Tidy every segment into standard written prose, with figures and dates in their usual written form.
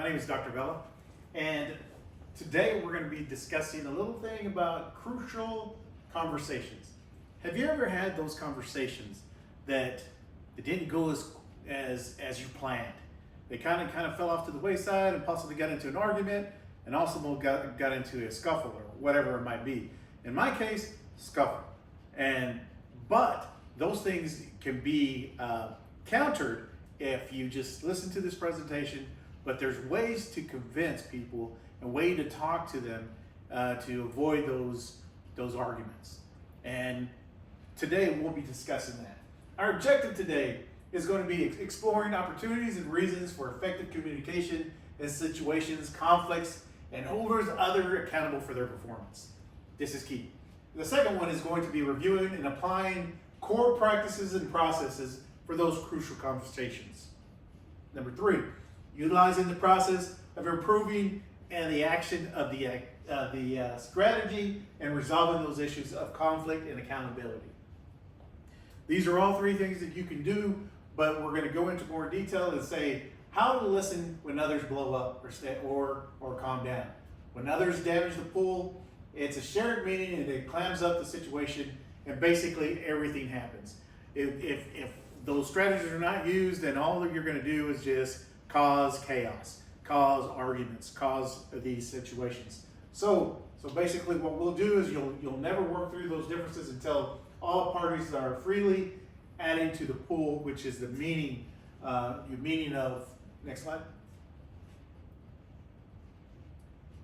My name is Dr. Vela, and today we're going to be discussing a little thing about crucial conversations. Have you ever had those conversations that didn't go as you planned? They kind of fell off to the wayside and possibly got into an argument, and also got into a scuffle or whatever it might be. In my case, scuffle. But those things can be countered if you just listen to this presentation. But there's ways to convince people and way to talk to them to avoid those arguments. And today we'll be discussing that. Our objective today is going to be exploring opportunities and reasons for effective communication in situations, conflicts, and holding others accountable for their performance. This is key. The second one is going to be reviewing and applying core practices and processes for those crucial conversations. Number 3, utilizing the process of improving and the action of the strategy and resolving those issues of conflict and accountability. These are all 3 things that you can do, but we're going to go into more detail and say how to listen when others blow up or calm down. When others damage the pool, it's a shared meaning and it clams up the situation, and basically everything happens. If those strategies are not used, then all that you're going to do is just cause chaos, cause arguments, cause these situations. So basically what we'll do is you'll never work through those differences until all parties are freely adding to the pool, which is the meaning of, next slide,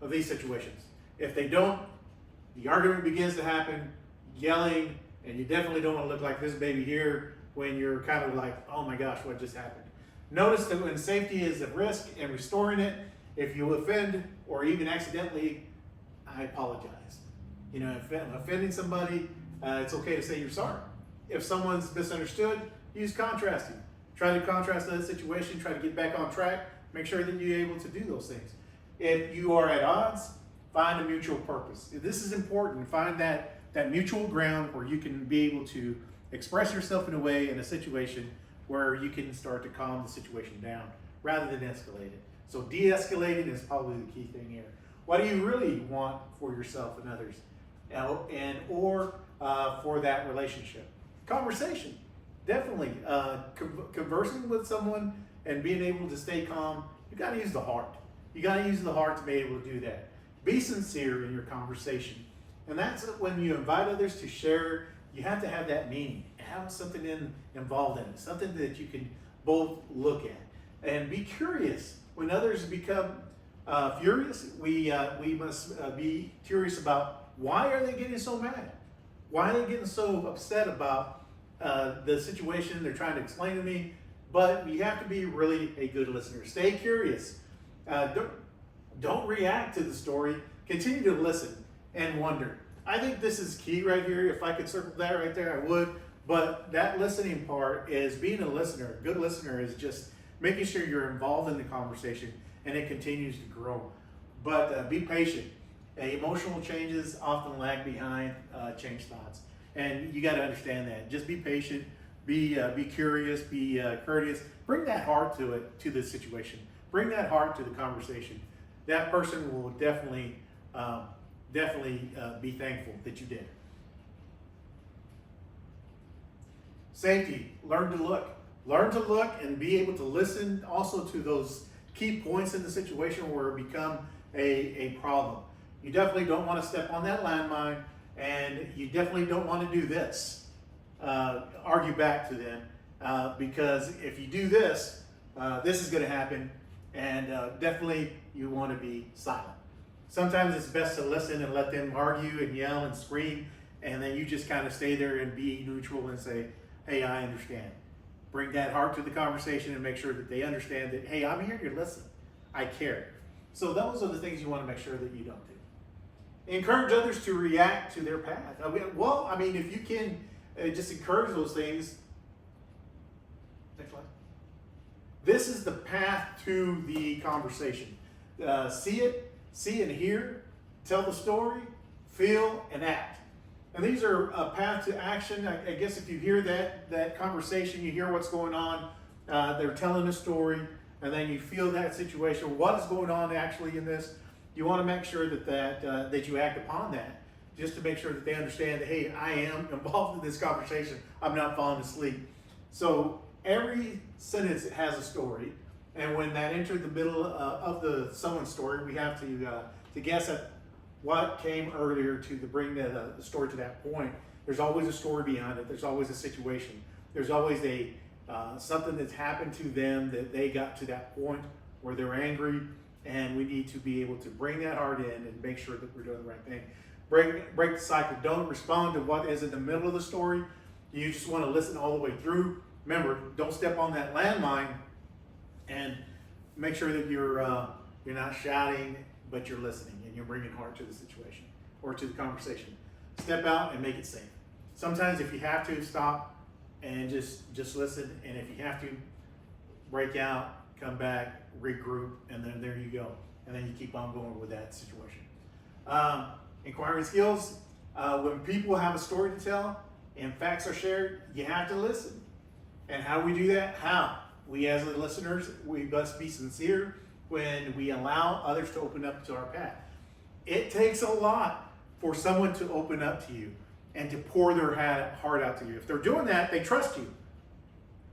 of these situations. If they don't, the argument begins to happen, yelling, and you definitely don't want to look like this baby here when you're kind of like, oh my gosh, what just happened? Notice that when safety is at risk and restoring it, if you offend or even accidentally, I apologize. If I'm offending somebody, it's okay to say you're sorry. If someone's misunderstood, use contrasting. Try to contrast that situation, try to get back on track, make sure that you're able to do those things. If you are at odds, find a mutual purpose. This is important. Find that mutual ground where you can be able to express yourself in a way in a situation where you can start to calm the situation down rather than escalate it. So de-escalating is probably the key thing here. What do you really want for yourself and others, or for that relationship? Conversation, definitely. Conversing with someone and being able to stay calm, you got to use the heart. You got to use the heart to be able to do that. Be sincere in your conversation. And that's when you invite others to share, you have to have that meaning. Have something involved in it, something that you can both look at. And be curious. When others become furious, we must be curious about why are they getting so mad? Why are they getting so upset about the situation they're trying to explain to me? But you have to be really a good listener. Stay curious. Don't react to the story. Continue to listen and wonder. I think this is key right here. If I could circle that right there, I would. But that listening part is being a listener. A good listener is just making sure you're involved in the conversation and it continues to grow. But be patient. Emotional changes often lag behind changed thoughts. And you got to understand that. Just be patient, be curious, be courteous. Bring that heart to the situation. Bring that heart to the conversation. That person will definitely be thankful that you did. Safety, learn to look. Learn to look and be able to listen also to those key points in the situation where it become a problem. You definitely don't want to step on that landmine, and you definitely don't want to do this. Argue back to them, because if you do this, this is going to happen, and definitely you want to be silent. Sometimes it's best to listen and let them argue and yell and scream, and then you just kind of stay there and be neutral and say, hey, I understand. Bring that heart to the conversation and make sure that they understand that, hey, I'm here to listen. I care. So those are the things you want to make sure that you don't do. Encourage others to react to their path. If you can just encourage those things. Next slide. This is the path to the conversation. See and hear, tell the story, feel, and act. And these are a path to action. I guess if you hear that conversation, you hear what's going on, they're telling a story, and then you feel that situation, what is going on actually in this, you want to make sure that you act upon that, just to make sure that they understand that, hey, I am involved in this conversation. I'm not falling asleep. So every sentence has a story, and when that entered the middle of someone's story, we have to guess at what came earlier to bring the story to that point. There's always a story behind it. There's always a situation. There's always something that's happened to them that they got to that point where they're angry, and we need to be able to bring that heart in and make sure that we're doing the right thing. Break the cycle. Don't respond to what is in the middle of the story. You just want to listen all the way through. Remember, don't step on that landmine, and make sure that you're not shouting, but you're listening and you're bringing heart to the situation or to the conversation. Step out and make it safe. Sometimes if you have to, stop and just listen, and if you have to, break out, come back, regroup, and then there you go. And then you keep on going with that situation. Inquiring skills, when people have a story to tell and facts are shared, you have to listen. And how do we do that? How? We as the listeners, we must be sincere when we allow others to open up to our path. It takes a lot for someone to open up to you and to pour their heart out to you. If they're doing that, they trust you.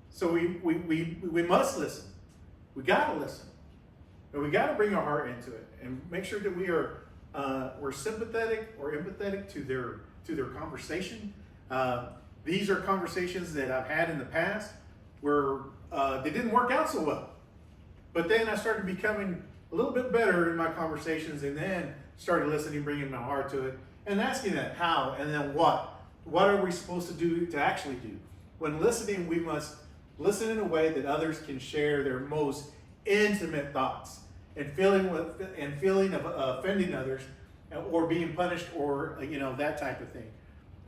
So we must listen. We got to listen. And we got to bring our heart into it and make sure that we're sympathetic or empathetic to their conversation. These are conversations that I've had in the past where they didn't work out so well. But then I started becoming a little bit better in my conversations, and then started listening, bringing my heart to it, and asking that how, and then what. What are we supposed to do to actually do? When listening, we must listen in a way that others can share their most intimate thoughts and feeling of offending others or being punished or that type of thing.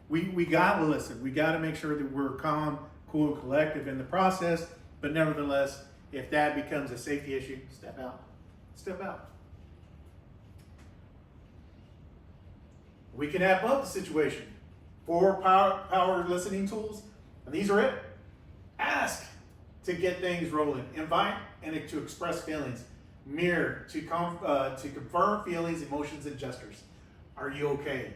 We got to listen. We got to make sure that we're calm, cool, and collective in the process. But nevertheless, if that becomes a safety issue, step out. Step out. We can amp up the situation. 4 power listening tools, and these are it. Ask to get things rolling. Invite and to express feelings. Mirror to confirm feelings, emotions, and gestures. Are you okay?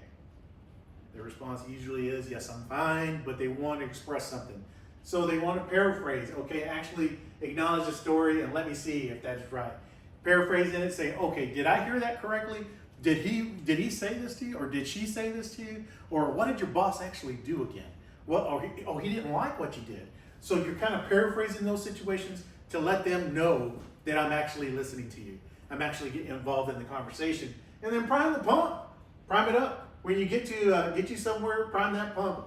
Their response usually is, yes, I'm fine, but they want to express something. So they want to paraphrase. Okay, actually acknowledge the story and let me see if that's right. Paraphrase in it, say, okay, did I hear that correctly? Did he say this to you, or did she say this to you, or what did your boss actually do again? Well, he didn't like what you did. So you're kind of paraphrasing those situations to let them know that I'm actually listening to you. I'm actually getting involved in the conversation, and then prime the pump, prime it up. When you get you somewhere, prime that pump.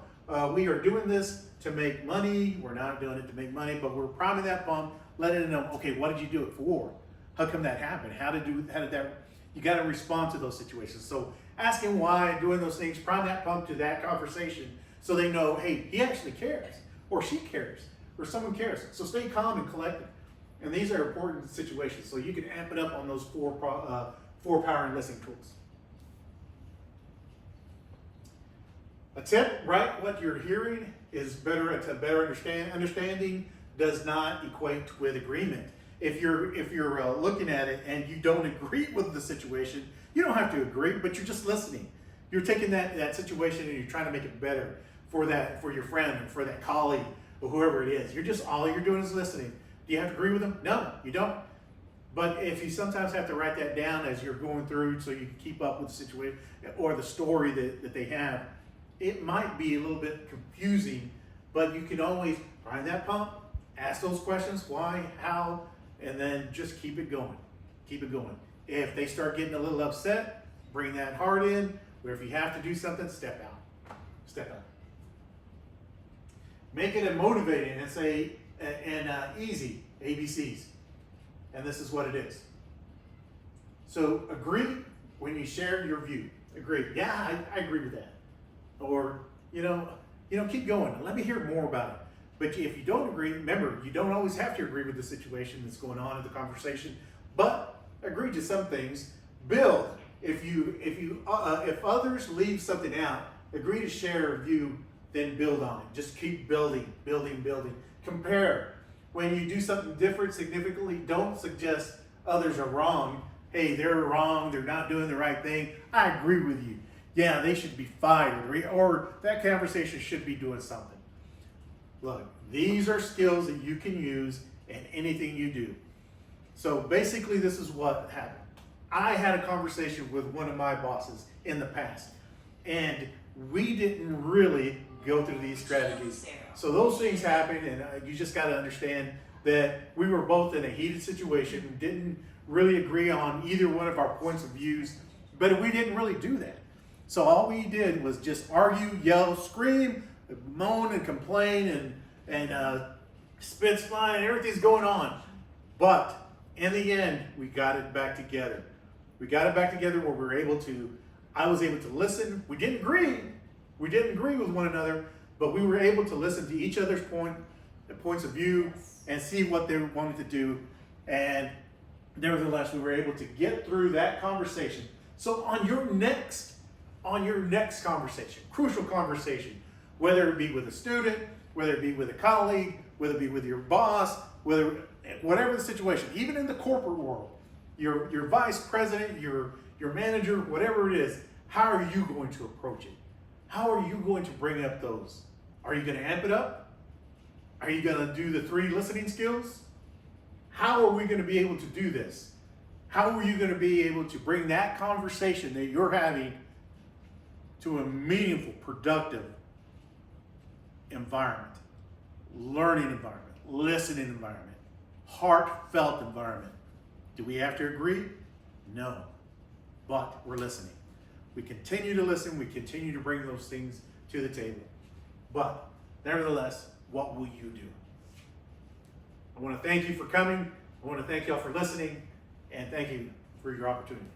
We are doing this to make money. We're not doing it to make money, but we're priming that pump, letting them know, okay, what did you do it for? How come that happened? How did that? You got to respond to those situations. So asking why, doing those things, prime that pump to that conversation so they know, hey, he actually cares, or she cares, or someone cares. So stay calm and collected. And these are important situations. So you can amp it up on those 4 power and listening tools. A tip, write what you're hearing is better. A better understanding does not equate with agreement. If you're looking at it and you don't agree with the situation, you don't have to agree, but you're just listening. You're taking that situation and you're trying to make it better for your friend or for that colleague or whoever it is. All you're doing is listening. Do you have to agree with them? No, you don't. But if you sometimes have to write that down as you're going through so you can keep up with the situation or the story that they have, it might be a little bit confusing, but you can always prime that pump, ask those questions, why, how, and then just keep it going. Keep it going. If they start getting a little upset, bring that heart in, or if you have to do something, step out. Step out. Make it a motivating and say, easy, ABCs. And this is what it is. So agree when you share your view. Agree. Yeah, I agree with that. Or, keep going. Let me hear more about it. But if you don't agree, remember, you don't always have to agree with the situation that's going on in the conversation, but agree to some things. Build. If others leave something out, agree to share a view, then build on it. Just keep building. Compare. when you do something different significantly, don't suggest others are wrong. Hey, they're wrong, they're not doing the right thing. I agree with you. Yeah, they should be fired, or that conversation should be doing something. Look, these are skills that you can use in anything you do. So basically, this is what happened. I had a conversation with one of my bosses in the past, and we didn't really go through these strategies. So those things happen, and you just got to understand that we were both in a heated situation, didn't really agree on either one of our points of views, but we didn't really do that. So all we did was just argue, yell, scream, moan and complain, and spit flying, and everything's going on. But in the end, we got it back together. We got it back together where we were able to, I was able to listen. We didn't agree with one another, but we were able to listen to each other's points of view and see what they wanted to do. And nevertheless, we were able to get through that conversation. So on your next conversation, crucial conversation, whether it be with a student, whether it be with a colleague, whether it be with your boss, whatever the situation, even in the corporate world, your vice president, your manager, whatever it is, how are you going to approach it? How are you going to bring up those? Are you going to amp it up? Are you going to do the 3 listening skills? How are we going to be able to do this? How are you going to be able to bring that conversation that you're having to a meaningful, productive environment, learning environment, listening environment, heartfelt environment? Do we have to agree? No, but we're listening. We continue to listen. We continue to bring those things to the table. But nevertheless, what will you do? I want to thank you for coming. I want to thank y'all for listening, and thank you for your opportunity.